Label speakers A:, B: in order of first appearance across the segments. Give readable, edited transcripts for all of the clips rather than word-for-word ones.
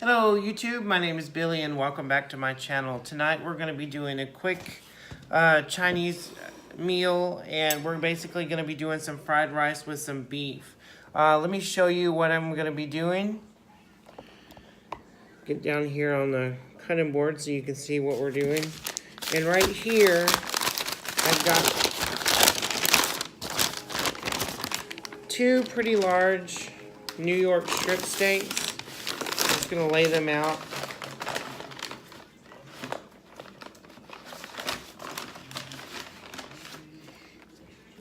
A: Hello YouTube, my name is Billy and welcome back to my channel. Tonight we're going to be doing a quick Chinese meal, and we're basically going to be doing some fried rice with some beef. Let me show you what I'm going to be doing. Get down here on the cutting board so you can see what we're doing. And right here I've got two pretty large New York strip steaks. Just gonna lay them out.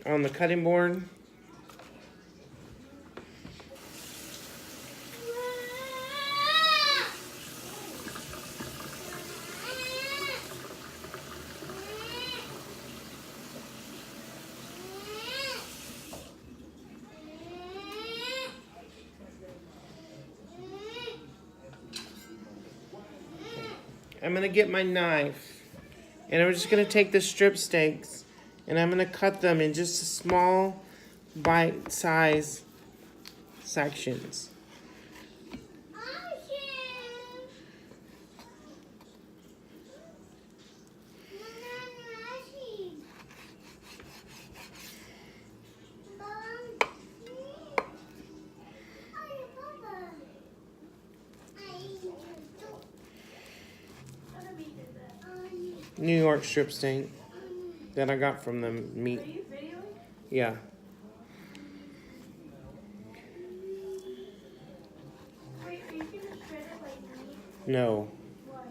A: On the cutting board. I'm gonna get my knife and I'm just gonna take the strip steaks and I'm gonna cut them in just small bite-sized sections. New York strip steak that I got from the meat.
B: Are you videoing?
A: Yeah.
B: Wait, are you gonna shred it like me?
A: No.
B: Why?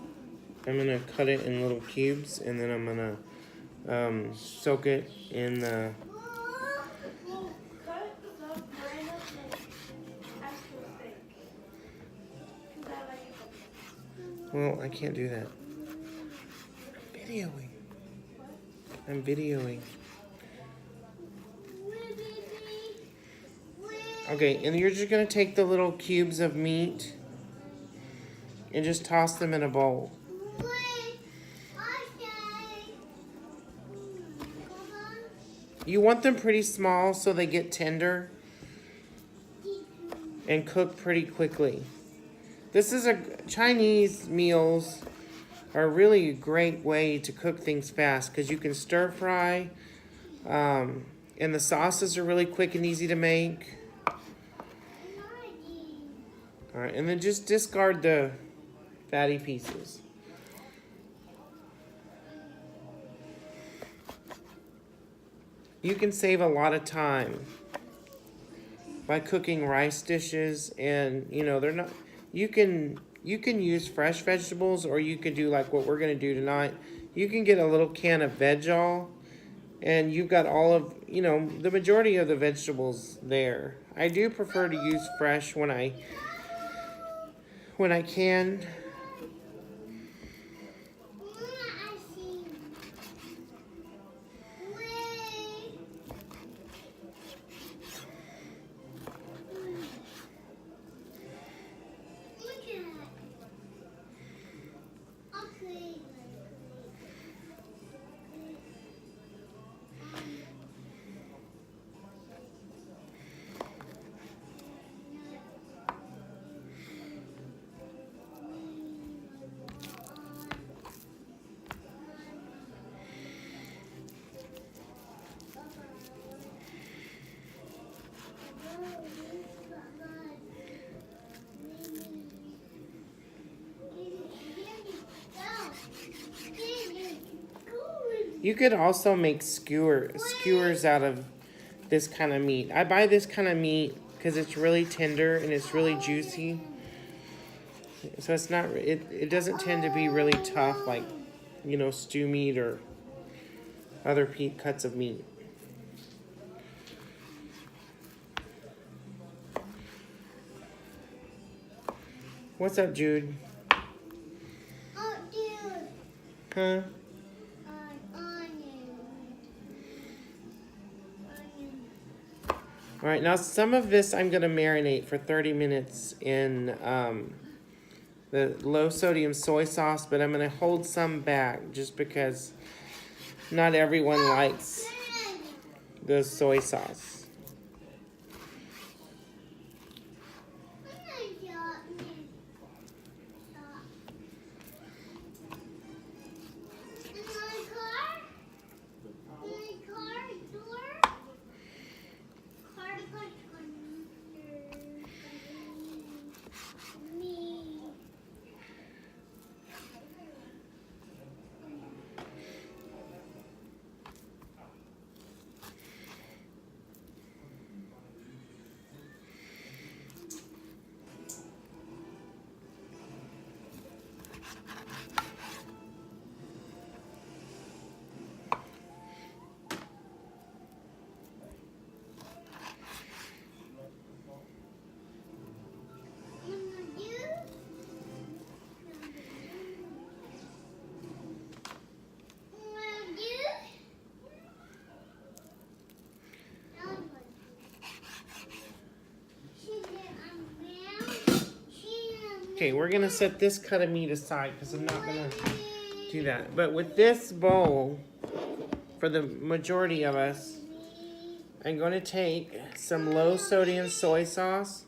A: I'm gonna cut it in little cubes and then I'm gonna soak it in the.
B: Well, cut the brand up like actual steak. Cause I like it.
A: Well, I can't do that. I'm videoing. I'm videoing. Okay, and you're just gonna take the little cubes of meat and just toss them in a bowl. You want them pretty small so they get tender and cook pretty quickly. This is Chinese meals are really a great way to cook things fast because you can stir fry, and the sauces are really quick and easy to make. All right, and then just discard the fatty pieces. You can save a lot of time by cooking rice dishes, and they're not. You can use fresh vegetables, or you can do like what we're gonna do tonight. You can get a little can of veg-all, and you've got all of the majority of the vegetables there. I do prefer to use fresh when I can. You could also make skewers out of this kind of meat. I buy this kind of meat because it's really tender and it's really juicy. So it's not. It doesn't tend to be really tough like stew meat or other cuts of meat. What's up, Jude?
C: Oh, dude.
A: Huh? All right, now some of this I'm going to marinate for 30 minutes in the low sodium soy sauce, but I'm going to hold some back just because not everyone likes the soy sauce. Okay, we're gonna set this cut of meat aside because I'm not gonna do that. But with this bowl, for the majority of us, I'm gonna take some low sodium soy sauce,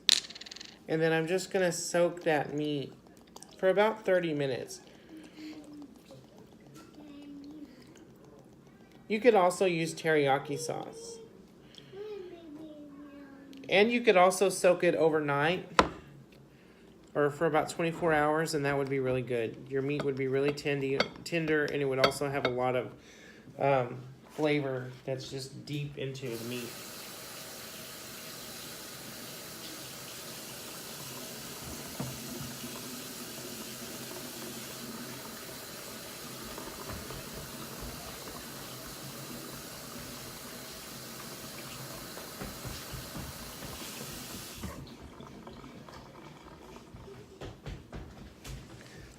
A: and then I'm just gonna soak that meat for about 30 minutes. You could also use teriyaki sauce. And you could also soak it overnight or for about 24 hours, and that would be really good. Your meat would be really tender, and it would also have a lot of flavor that's just deep into the meat.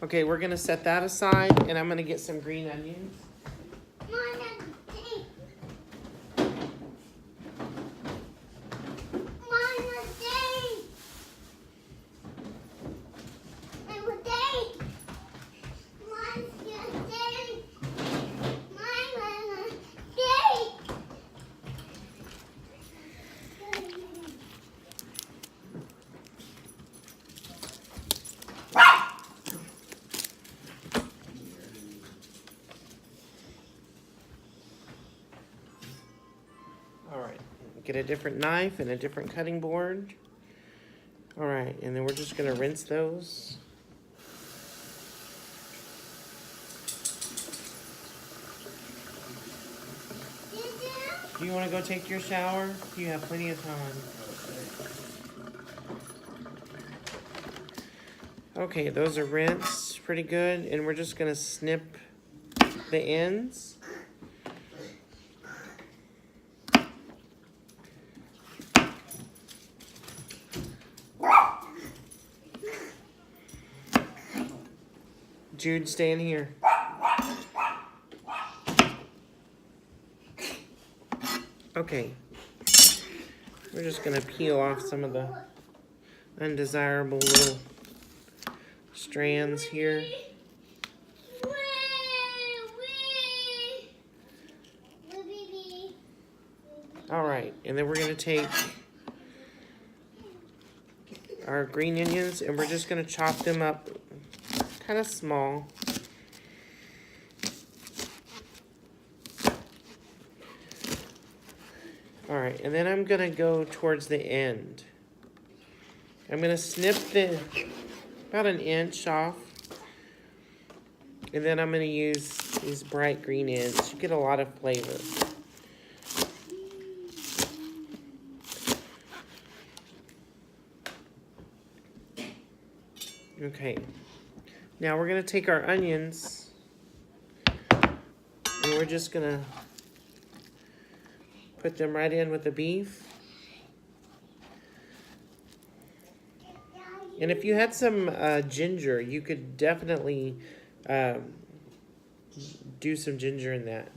A: Okay, we're gonna set that aside, and I'm gonna get some green onions. All right, get a different knife and a different cutting board. All right, and then we're just gonna rinse those. Do you wanna go take your shower? You have plenty of time. Okay, those are rinsed pretty good, and we're just gonna snip the ends. Jude, stay in here. Okay, we're just gonna peel off some of the undesirable little strands here. All right, and then we're gonna take our green onions and we're just gonna chop them up kind of small. All right, and then I'm gonna go towards the end. I'm gonna snip about an inch off, and then I'm gonna use these bright green ends. You get a lot of flavor. Okay, now we're gonna take our onions and we're just gonna put them right in with the beef. And if you had some ginger, you could definitely do some ginger in that.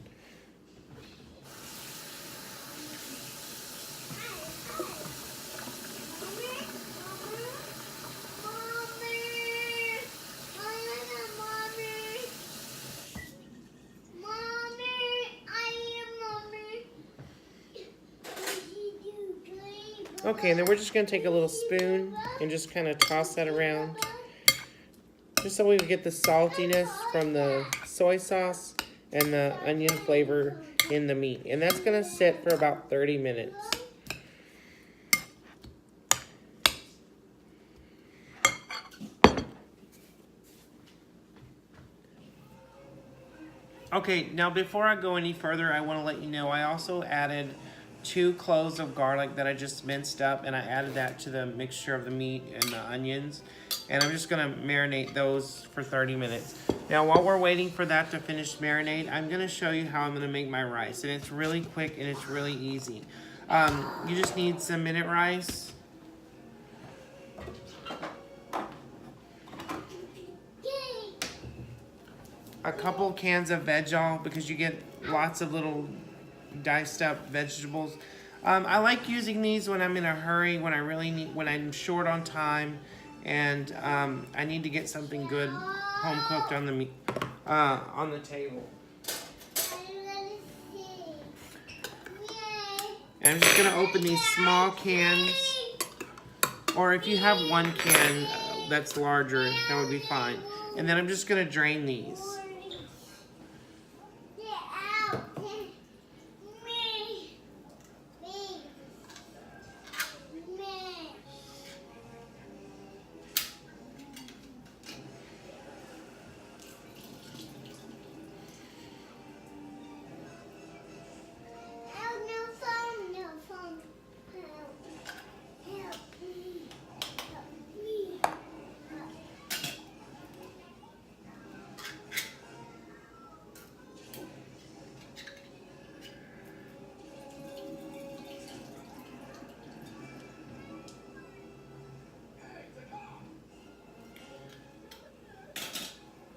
A: Okay, and then we're just gonna take a little spoon and just kind of toss that around. Just so we can get the saltiness from the soy sauce and the onion flavor in the meat. And that's gonna sit for about 30 minutes. Okay, now before I go any further, I wanna let you know I also added 2 cloves of garlic that I just minced up, and I added that to the mixture of the meat and the onions. And I'm just gonna marinate those for 30 minutes. Now, while we're waiting for that to finish marinate, I'm gonna show you how I'm gonna make my rice. And it's really quick and it's really easy. You just need some minute rice. A couple cans of veg oil because you get lots of little diced up vegetables. I like using these when I'm in a hurry, when I'm short on time, and I need to get something good home cooked on the table. And I'm just gonna open these small cans, or if you have one can that's larger, that would be fine. And then I'm just gonna drain these.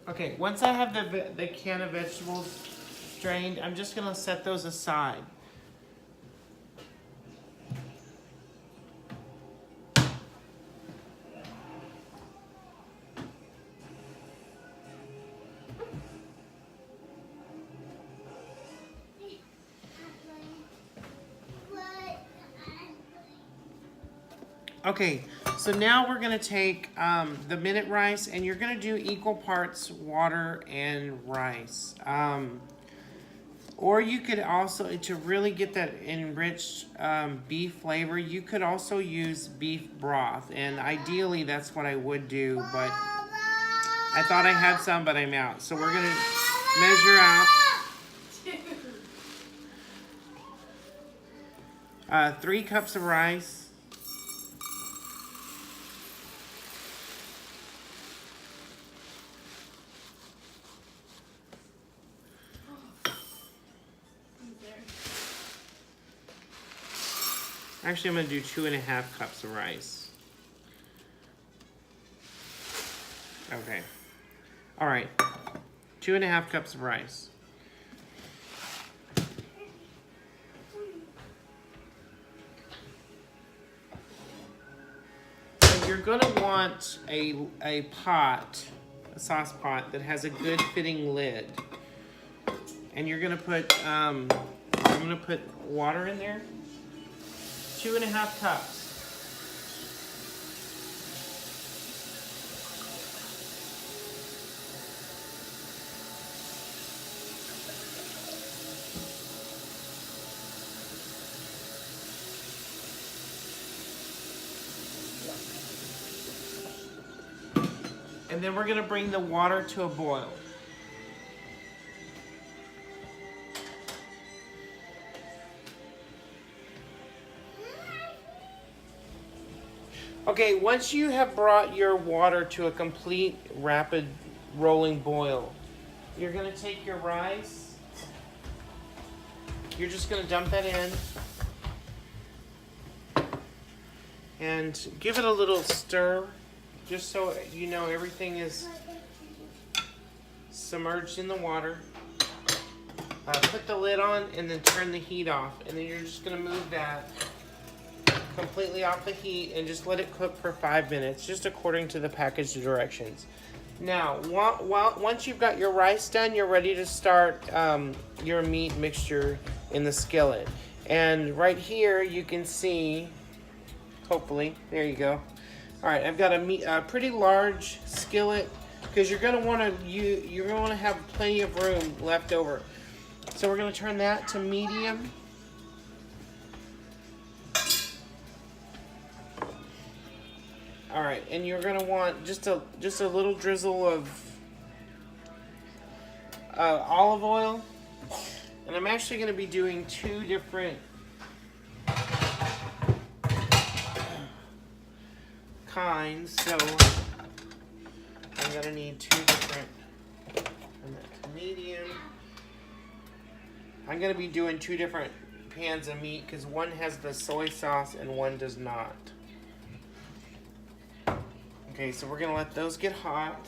A: Okay, once I have the can of vegetables drained, I'm just gonna set those aside. Okay, so now we're gonna take the minute rice, and you're gonna do equal parts water and rice. Or you could also, to really get that enriched beef flavor, you could also use beef broth. And ideally, that's what I would do, but I thought I had some, but I'm out. So we're gonna measure out 3 cups of rice. Actually, I'm going to do 2.5 cups of rice. Okay. All right. 2.5 cups of rice. And you're going to want a pot, a sauce pot that has a good fitting lid. And you're going to put, I'm going to put water in there. 2.5 cups. And then we're going to bring the water to a boil. Okay, once you have brought your water to a complete rapid rolling boil, you're going to take your rice. You're just going to dump that in. And give it a little stir, just so you know everything is submerged in the water. Put the lid on and then turn the heat off. And then you're just going to move that completely off the heat and just let it cook for 5 minutes, just according to the package directions. Now, once you've got your rice done, you're ready to start your meat mixture in the skillet. And right here, you can see, hopefully, there you go. All right, I've got a pretty large skillet because you're gonna want to have plenty of room left over. So we're gonna turn that to medium. All right, and you're gonna want just a little drizzle of olive oil, and I'm actually gonna be doing 2 different kinds, so I'm gonna need 2 different. And that's medium. I'm gonna be doing 2 different pans of meat because one has the soy sauce and one does not. Okay, so we're gonna let those get hot.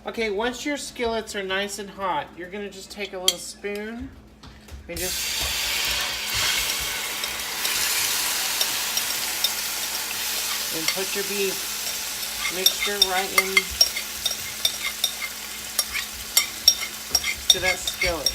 A: Okay, once your skillets are nice and hot, you're gonna just take a little spoon and just put your beef mixture right in to that skillet.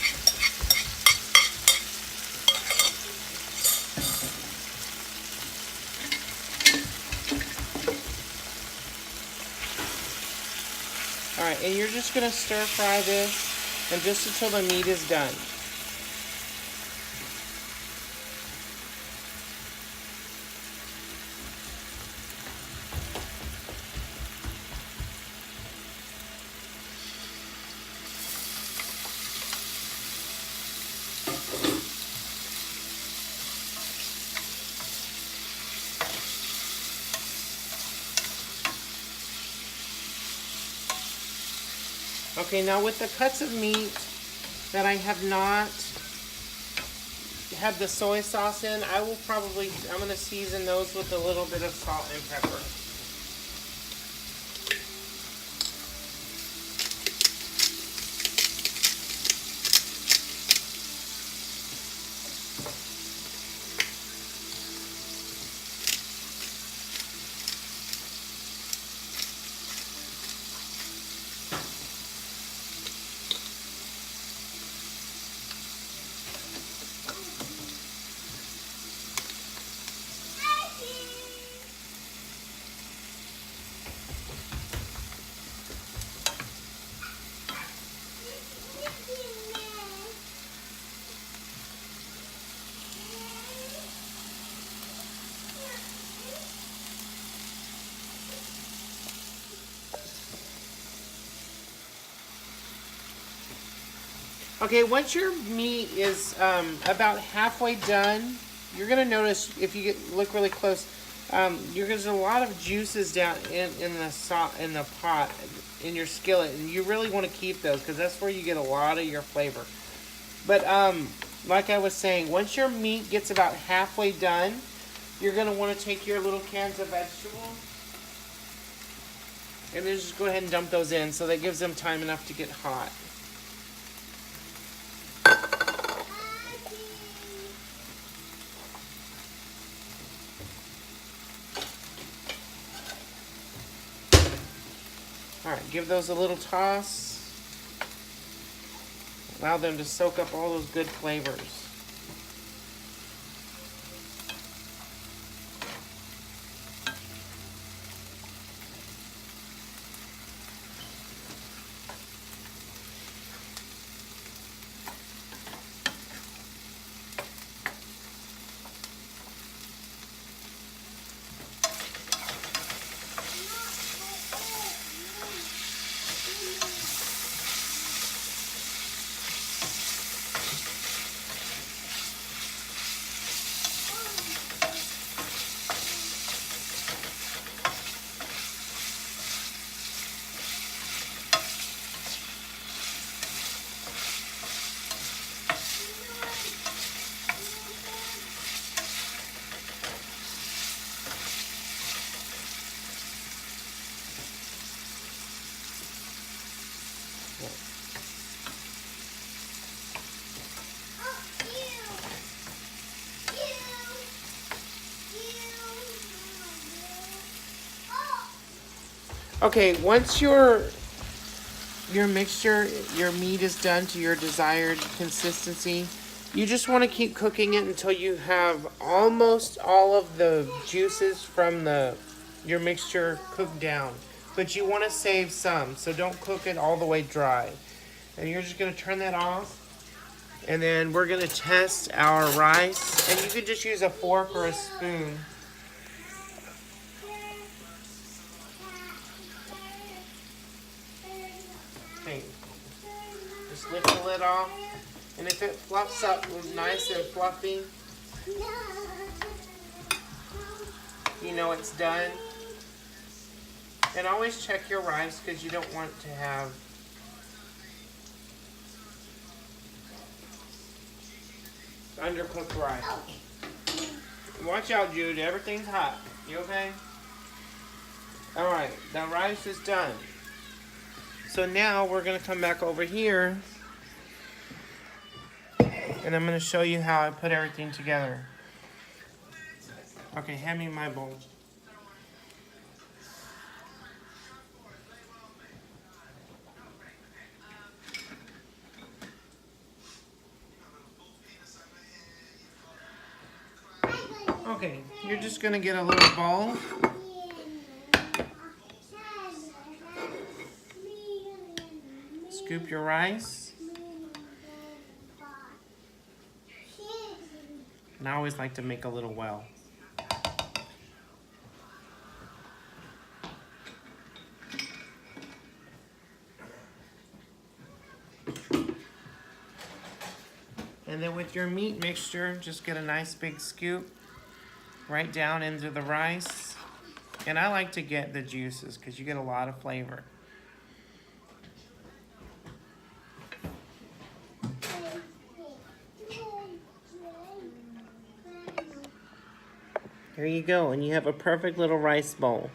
A: Alright, and you're just going to stir fry this and just until the meat is done. Okay, now with the cuts of meat that I have not had the soy sauce in, I'm going to season those with a little bit of salt and pepper. Okay, once your meat is about halfway done, you're gonna notice if you look really close, there's a lot of juices down in the pot in your skillet, and you really want to keep those because that's where you get a lot of your flavor. But like I was saying, once your meat gets about halfway done, you're gonna want to take your little cans of vegetables and then just go ahead and dump those in so that gives them time enough to get hot. Alright, give those a little toss. Allow them to soak up all those good flavors. Okay, once your mixture, your meat is done to your desired consistency, you just want to keep cooking it until you have almost all of the juices from your mixture cooked down. But you want to save some, so don't cook it all the way dry. And you're just going to turn that off. And then we're going to test our rice. And you can just use a fork or a spoon. Okay. Just lift the lid off. And if it fluffs up nice and fluffy, you know it's done. And always check your rice because you don't want to have undercooked rice. Watch out, Jude. Everything's hot. You okay? Alright, the rice is done. So now we're gonna come back over here and I'm gonna show you how I put everything together. Okay, hand me my bowl. Okay, you're just gonna get a little bowl. Scoop your rice. And I always like to make a little well. And then with your meat mixture, just get a nice big scoop right down into the rice. And I like to get the juices because you get a lot of flavor. There you go, and you have a perfect little rice bowl.